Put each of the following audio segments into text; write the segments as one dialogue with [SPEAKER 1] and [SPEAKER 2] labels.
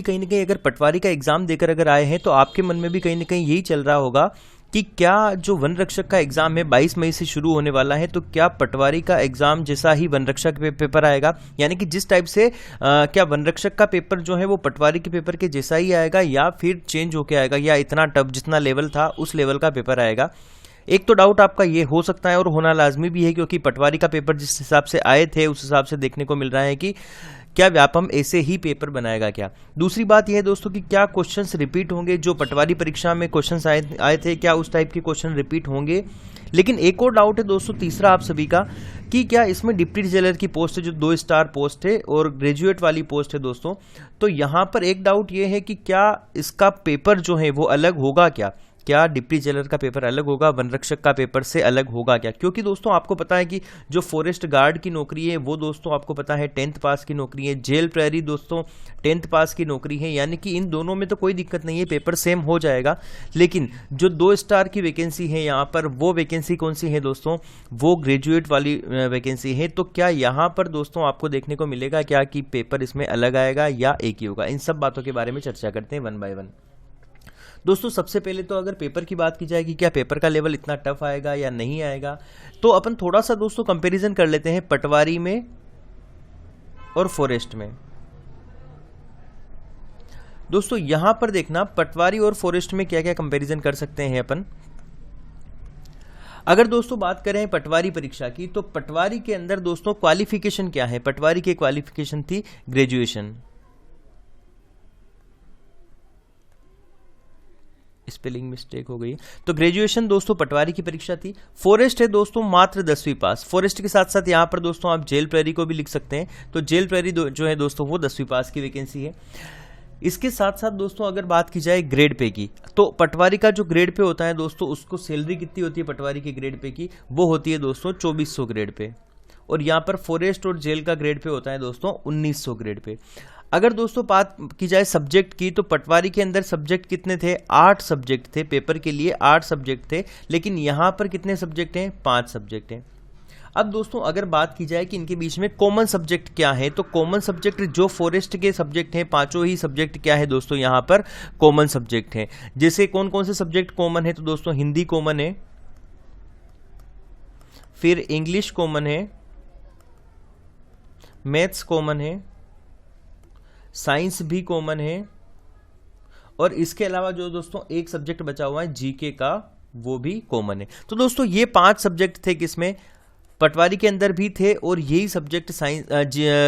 [SPEAKER 1] कहीं ना कहीं अगर पटवारी का एग्जाम देकर अगर आए हैं तो आपके मन में भी कहीं ना कहीं यही चल रहा होगा कि क्या जो वन रक्षक का एग्जाम है 22 मई से शुरू होने वाला है, तो क्या पटवारी का एग्जाम जैसा ही वन रक्षक पेपर आएगा, यानी कि जिस टाइप से क्या वन रक्षक का पेपर जो है वो पटवारी के पेपर के जैसा ही आएगा या फिर चेंज होके आएगा, या इतना टफ जितना लेवल था उस लेवल का पेपर आएगा। एक तो डाउट आपका ये हो सकता है और होना लाजमी भी है, क्योंकि पटवारी का पेपर जिस हिसाब से आए थे उस हिसाब से देखने को मिल रहा है कि क्या व्यापम ऐसे ही पेपर बनाएगा क्या। दूसरी बात यह है दोस्तों कि क्या क्वेश्चंस रिपीट होंगे, जो पटवारी परीक्षा में क्वेश्चंस आए थे क्या उस टाइप के क्वेश्चन रिपीट होंगे। लेकिन एक और डाउट है दोस्तों तीसरा आप सभी का, कि क्या इसमें डिप्टी जेलर की पोस्ट है जो 2 स्टार पोस्ट है और ग्रेजुएट वाली पोस्ट है दोस्तों। तो यहाँ पर एक डाउट ये है कि क्या इसका पेपर जो है वो अलग होगा क्या डिप्टी जेलर का पेपर अलग होगा, वन रक्षक का पेपर से अलग होगा क्या। क्योंकि दोस्तों आपको पता है कि जो फॉरेस्ट गार्ड की नौकरी है वो दोस्तों आपको पता है 10th पास की नौकरी है, जेल प्रहरी दोस्तों 10th पास की नौकरी है, यानी कि इन दोनों में तो कोई दिक्कत नहीं है, पेपर सेम हो जाएगा। लेकिन जो 2 स्टार की वैकेंसी है यहाँ पर, वो वैकेंसी कौन सी है दोस्तों, वो ग्रेजुएट वाली वैकेंसी है। तो क्या यहाँ पर दोस्तों आपको देखने को मिलेगा क्या कि पेपर इसमें अलग आएगा या एक ही होगा। इन सब बातों के बारे में चर्चा करते हैं वन बाय वन। दोस्तों सबसे पहले तो अगर पेपर की बात की जाए कि क्या पेपर का लेवल इतना टफ आएगा या नहीं आएगा, तो अपन थोड़ा सा दोस्तों कंपैरिजन कर लेते हैं पटवारी में और फॉरेस्ट में। दोस्तों यहां पर देखना पटवारी और फॉरेस्ट में क्या क्या कंपैरिजन कर सकते हैं अपन। अगर दोस्तों बात करें पटवारी परीक्षा की, तो पटवारी के अंदर दोस्तों क्वालिफिकेशन क्या है, पटवारी की क्वालिफिकेशन थी ग्रेजुएशन, स्पेलिंग मिस्टेक हो गई, तो ग्रेजुएशन दोस्तों पटवारी की परीक्षा थी। फॉरेस्ट है दोस्तों मात्र 10वीं पास। फॉरेस्ट के साथ साथ यहां पर दोस्तों आप जेल प्रहरी को भी लिख सकते हैं, तो जेल प्रहरी जो है दोस्तों वो 10वीं पास की वैकेंसी है। इसके साथ साथ दोस्तों अगर बात की जाए ग्रेड पे की, तो पटवारी का जो ग्रेड पे होता है दोस्तों उसको सैलरी कितनी होती है पटवारी के ग्रेड पे की, वो होती है दोस्तों 2400 ग्रेड पे। और यहाँ पर फॉरेस्ट और जेल का ग्रेड पे होता है दोस्तों 1900 ग्रेड पे। अगर दोस्तों बात की जाए सब्जेक्ट की, तो पटवारी के अंदर सब्जेक्ट कितने थे, 8 सब्जेक्ट थे, पेपर के लिए 8 सब्जेक्ट थे, लेकिन यहाँ पर कितने सब्जेक्ट हैं, 5 सब्जेक्ट हैं। अब दोस्तों अगर बात की जाए कि इनके बीच में कॉमन सब्जेक्ट क्या है, तो कॉमन सब्जेक्ट जो फॉरेस्ट के सब्जेक्ट हैं, पांचों ही सब्जेक्ट क्या है दोस्तों यहाँ पर कॉमन सब्जेक्ट हैं। जैसे कौन कौन से सब्जेक्ट कॉमन है, तो दोस्तों हिंदी कॉमन है, फिर इंग्लिश कॉमन है, मैथ्स कॉमन है, साइंस भी कॉमन है, और इसके अलावा जो दोस्तों एक सब्जेक्ट बचा हुआ है जीके का, वो भी कॉमन है। तो दोस्तों ये 5 सब्जेक्ट थे किसमें, पटवारी के अंदर भी थे, और यही सब्जेक्ट साइंस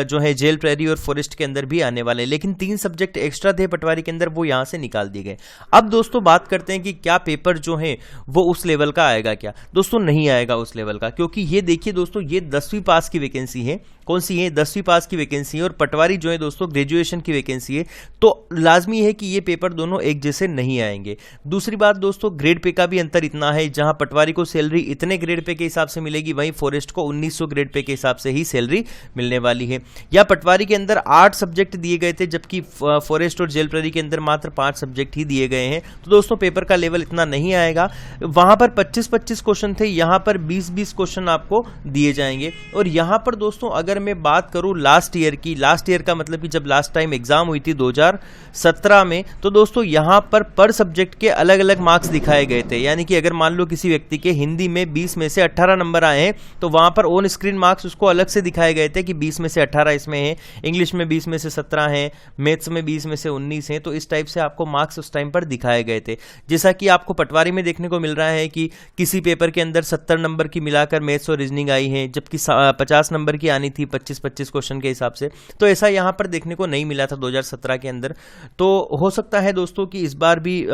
[SPEAKER 1] जो है जेल प्रहरी और फॉरेस्ट के अंदर भी आने वाले हैं। लेकिन 3 सब्जेक्ट एक्स्ट्रा थे पटवारी के अंदर, वो यहां से निकाल दिए गए। अब दोस्तों बात करते हैं कि क्या पेपर जो है वो उस लेवल का आएगा क्या। दोस्तों नहीं आएगा उस लेवल का, क्योंकि ये देखिए दोस्तों ये 10वीं पास की वैकेंसी है। कौन सी है, 10वीं पास की वैकेंसी है, और पटवारी जो है दोस्तों ग्रेजुएशन की वैकेंसी है। तो लाजमी है कि ये पेपर दोनों एक जैसे नहीं आएंगे। दूसरी बात दोस्तों ग्रेड पे का भी अंतर इतना है, जहां पटवारी को सैलरी इतने ग्रेड पे के हिसाब से मिलेगी, वहीं फॉरेस्ट को 1900 ग्रेड पे के हिसाब से ही सैलरी मिलने वाली है। या पटवारी के अंदर 8 सब्जेक्ट दिए गए थे, जबकि फॉरेस्ट और जेल प्रहरी के अंदर मात्र 5 सब्जेक्ट ही दिए गए हैं। तो दोस्तों पेपर का लेवल इतना नहीं आएगा। वहां पर 25-25 क्वेश्चन थे, यहां पर 20-20 क्वेश्चन आपको दिए जाएंगे। और यहां पर दोस्तों अगर मैं बात करूं लास्ट ईयर की, लास्ट ईयर का मतलब कि जब लास्ट टाइम एग्जाम हुई थी 2017 में, तो दोस्तों यहां पर सब्जेक्ट के अलग अलग मार्क्स दिखाए गए थे। यानी कि अगर मान लो किसी व्यक्ति के हिंदी में 20 में से 18 नंबर आए हैं, तो वहां पर ऑन स्क्रीन मार्क्स उसको अलग से दिखाए गए थे कि 20 में से 18 इसमें है, इंग्लिश में 20 में से 17 है, मैथ्स में 20 में से 19 है। तो इस टाइप से आपको मार्क्स उस टाइम पर दिखाए गए थे। जैसा कि आपको पटवारी में देखने को मिल रहा है कि किसी पेपर के अंदर 70 नंबर की मिलाकर मैथ्स और रीजनिंग आई है, जबकि 50 नंबर की आनी थी 25-25 क्वेश्चन के हिसाब से। तो ऐसा यहां पर देखने को नहीं मिला था 2017 के अंदर। तो हो सकता है दोस्तों कि इस बार भी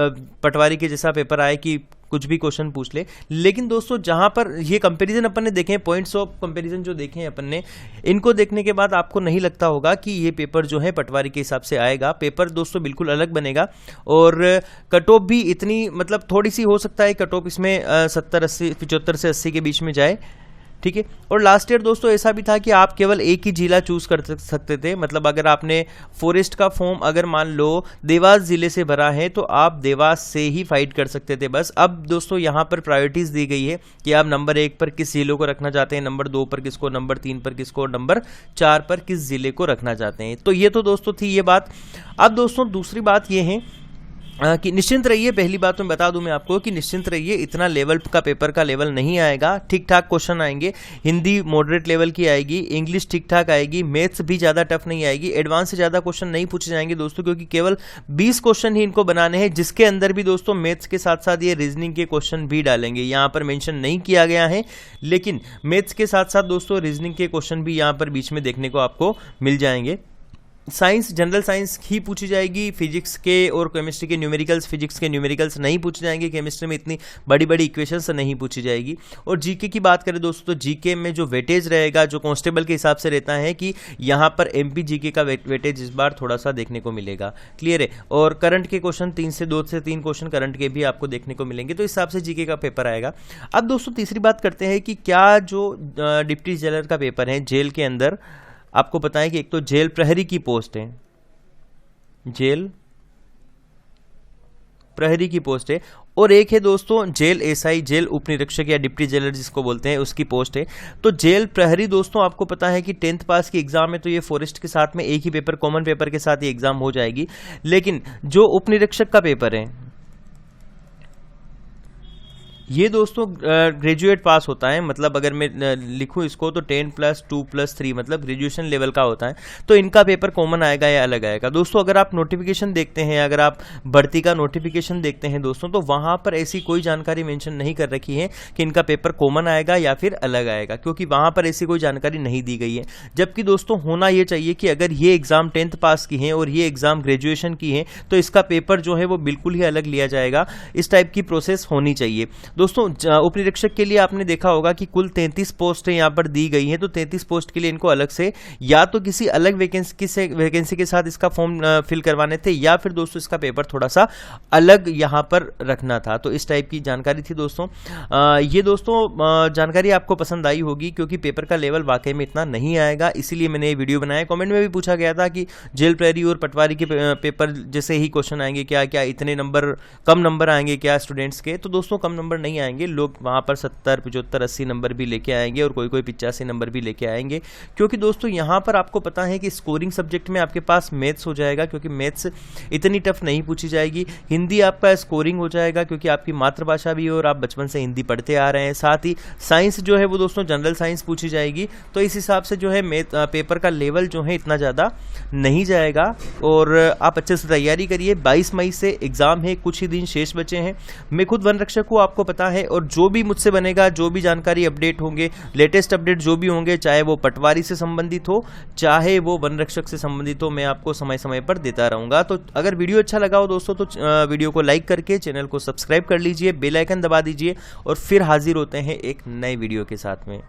[SPEAKER 1] पटवारी के जैसा पेपर आए कि कुछ भी क्वेश्चन पूछ ले। लेकिन दोस्तों जहां पर ये कंपैरिजन अपन ने देखे, पॉइंट्स ऑफ कंपैरिजन जो देखे हैं अपन ने, इनको देखने के बाद आपको नहीं लगता होगा कि ये पेपर जो है पटवारी के हिसाब से आएगा। पेपर दोस्तों बिल्कुल अलग बनेगा, और कट ऑफ भी इतनी मतलब थोड़ी सी हो सकता है कट ऑफ इसमें 70-80 75 से 80 के बीच में जाए। ठीक है। और लास्ट ईयर दोस्तों ऐसा भी था कि आप केवल एक ही जिला चूज कर सकते थे, मतलब अगर आपने फॉरेस्ट का फॉर्म अगर मान लो देवास जिले से भरा है तो आप देवास से ही फाइट कर सकते थे बस। अब दोस्तों यहाँ पर प्रायोरिटीज दी गई है कि आप नंबर 1 पर किस जिले को रखना चाहते हैं, नंबर 2 पर किसको, नंबर 3 पर किसको, नंबर 4 पर किस जिले को रखना चाहते हैं। तो ये तो दोस्तों थी ये बात। अब दोस्तों दूसरी बात ये है कि निश्चिंत रहिए, पहली बात तो मैं बता दूं मैं आपको कि निश्चिंत रहिए, इतना लेवल का पेपर का लेवल नहीं आएगा, ठीक ठाक क्वेश्चन आएंगे। हिंदी मॉडरेट लेवल की आएगी, इंग्लिश ठीक ठाक आएगी, मैथ्स भी ज़्यादा टफ नहीं आएगी, एडवांस से ज़्यादा क्वेश्चन नहीं पूछे जाएंगे दोस्तों, क्योंकि केवल 20 क्वेश्चन ही इनको बनाने हैं, जिसके अंदर भी दोस्तों मैथ्स के साथ साथ ये रीजनिंग के क्वेश्चन भी डालेंगे। यहाँ पर मेंशन नहीं किया गया है, लेकिन मैथ्स के साथ साथ दोस्तों रीजनिंग के क्वेश्चन भी यहाँ पर बीच में देखने को आपको मिल जाएंगे। साइंस जनरल साइंस ही पूछी जाएगी, फिजिक्स के और केमिस्ट्री के न्यूमेरिकल्स, फिजिक्स के न्यूमेरिकल्स नहीं पूछे जाएंगे, केमिस्ट्री में इतनी बड़ी बड़ी इक्वेशंस नहीं पूछी जाएगी। और जीके की बात करें दोस्तों तो जीके में जो वेटेज रहेगा, जो कांस्टेबल के हिसाब से रहता है कि यहाँ पर एमपी जीके का वेटेज इस बार थोड़ा सा देखने को मिलेगा, क्लियर है। और करंट के क्वेश्चन 2 से 3 क्वेश्चन करंट के भी आपको देखने को मिलेंगे, तो इस हिसाब से जीके का पेपर आएगा। अब दोस्तों तीसरी बात करते हैं कि क्या जो डिप्टी जेलर का पेपर है जेल के अंदर, आपको पता है कि एक तो जेल प्रहरी की पोस्ट है, जेल प्रहरी की पोस्ट है, और एक है दोस्तों जेल एसआई, जेल उपनिरीक्षक या डिप्टी जेलर जिसको बोलते हैं, उसकी पोस्ट है। तो जेल प्रहरी दोस्तों आपको पता है कि 10th पास की एग्जाम है, तो ये फॉरेस्ट के साथ में एक ही पेपर, कॉमन पेपर के साथ ये एग्जाम हो जाएगी। लेकिन जो उपनिरीक्षक का पेपर है ये दोस्तों ग्रेजुएट पास होता है, मतलब अगर मैं लिखूं इसको तो 10+2+3 मतलब ग्रेजुएशन लेवल का होता है। तो इनका पेपर कॉमन आएगा या अलग आएगा दोस्तों? अगर आप नोटिफिकेशन देखते हैं, अगर आप भर्ती का नोटिफिकेशन देखते हैं दोस्तों, तो वहां पर ऐसी कोई जानकारी मेंशन नहीं कर रखी है कि इनका पेपर कॉमन आएगा या फिर अलग आएगा, क्योंकि वहां पर ऐसी कोई जानकारी नहीं दी गई है। जबकि दोस्तों होना ये चाहिए कि अगर ये एग्जाम 10th पास की है और ये एग्जाम ग्रेजुएशन की है तो इसका पेपर जो है वो बिल्कुल ही अलग लिया जाएगा। इस टाइप की प्रोसेस होनी चाहिए दोस्तों। उपनिरीक्षक के लिए आपने देखा होगा कि कुल 33 पोस्ट यहाँ पर दी गई हैं, तो 33 पोस्ट के लिए इनको अलग से या तो किसी अलग वैकेंसी के साथ इसका फॉर्म फिल करवाने थे, या फिर दोस्तों इसका पेपर थोड़ा सा अलग यहाँ पर रखना था। तो इस टाइप की जानकारी थी दोस्तों। ये दोस्तों जानकारी आपको पसंद आई होगी, क्योंकि पेपर का लेवल वाकई में इतना नहीं आएगा, इसीलिए मैंने ये वीडियो बनाया। कमेंट में भी पूछा गया था कि जेल प्रहरी और पटवारी के पेपर जैसे ही क्वेश्चन आएंगे क्या, क्या इतने नंबर, कम नंबर आएंगे क्या स्टूडेंट्स के? तो दोस्तों कम नंबर नहीं आएंगे, लोग वहां पर 70, 75, 80 नंबर भी लेके आएंगे, और कोई 85 नंबर भी लेके आएंगे, क्योंकि दोस्तों यहां पर आपको पता है कि स्कोरिंग सब्जेक्ट में आपके पास मैथ्स हो जाएगा, क्योंकि मैथ्स इतनी टफ नहीं पूछी जाएगी। हिंदी आपका स्कोरिंग हो जाएगा, क्योंकि आपकी मातृभाषा भी है और आप बचपन से हिंदी पढ़ते आ रहे हैं। साथ ही साइंस जो है वो दोस्तों जनरल साइंस पूछी जाएगी, तो इस हिसाब से जो है पेपर का लेवल जो है इतना ज्यादा नहीं जाएगा। और आप अच्छे से तैयारी करिए, 22 मई से एग्जाम है, कुछ ही दिन शेष बचे हैं। मैं खुद वन रक्षक हूँ, आपको पता है, और जो भी मुझसे बनेगा, जो भी जानकारी अपडेट होंगे, लेटेस्ट अपडेट जो भी होंगे, चाहे वो पटवारी से संबंधित हो, चाहे वो वन रक्षक से संबंधित हो, मैं आपको समय समय पर देता रहूंगा। तो अगर वीडियो अच्छा लगा हो दोस्तों तो वीडियो को लाइक करके चैनल को सब्सक्राइब कर लीजिए, बेल आइकन दबा दीजिए, और फिर हाजिर होते हैं एक नए वीडियो के साथ में।